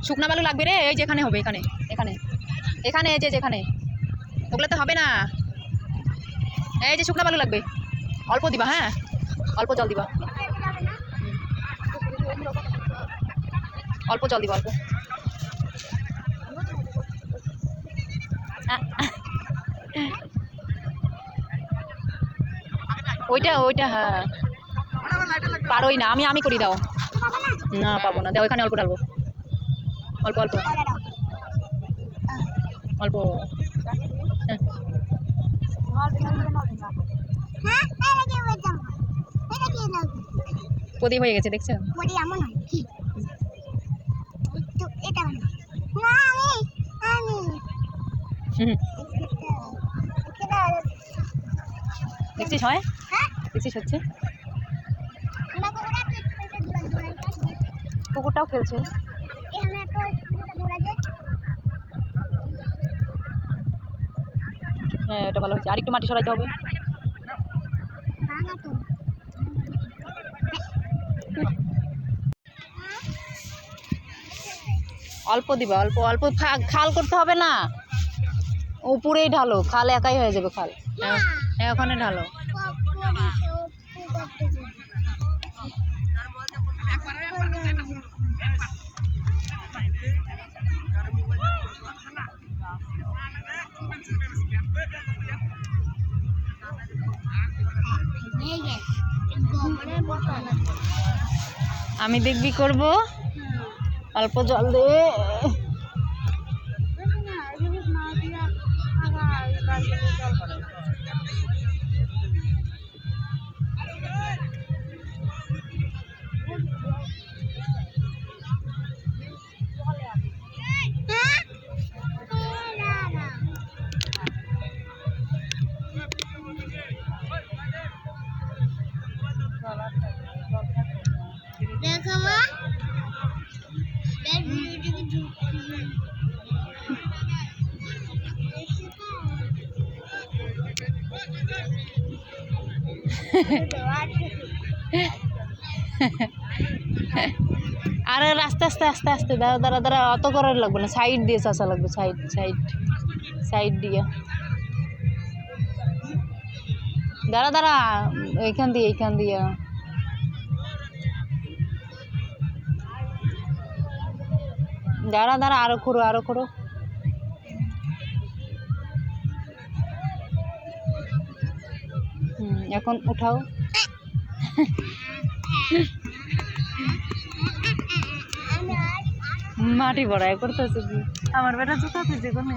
শুকনা বালু লাগবে রে, এই যেখানে হবে, এখানে এখানে এখানে এই যে যেখানে, ওগুলো তো হবে না। এই যে শুকনা বালু লাগবে, অল্প দিবা, হ্যাঁ অল্প জল দিবা, অল্প জল দিবা, অল্প। ওইটা ওইটা হ্যাঁ, পারোই না, আমি করি, দাও। না পাবো না, দাও, এখানে অল্প ঢালবো, অল্প অল্প অল্প। প্রদীপ হয়ে গেছে, দেখছো? দেখছিস হয়, দেখছিস হচ্ছে। কুকুরটাও খেলছে। হ্যাঁ এটা ভালো হচ্ছে, আর একটু মাটি সরাইতে হবে। অল্প দিবা, অল্প অল্প, খাল করতে হবে না, উপরেই ঢালো, খাল একাই হয়ে যাবে, খাল ওখানে ঢালো। আমি দেখবি করব, অল্প জল দে। দেখো মা, আরে আস্তে আস্তে আস্তে আস্তে, দাঁড়া দাঁড়া দাঁড়া, অত করার লাগবে না, সাইড দিয়ে চাষা লাগবে, সাইড সাইড সাইড দিয়ে, দাঁড়া দাঁড়া, এইখান দিয়ে এইখান দিয়ে, দাঁড়া দাঁড়া, আরো করো আরো করো। এখন উঠাও। মাটি বড়াই করতেছে কি আমার বেটা, জুতা খুঁজে কোনে।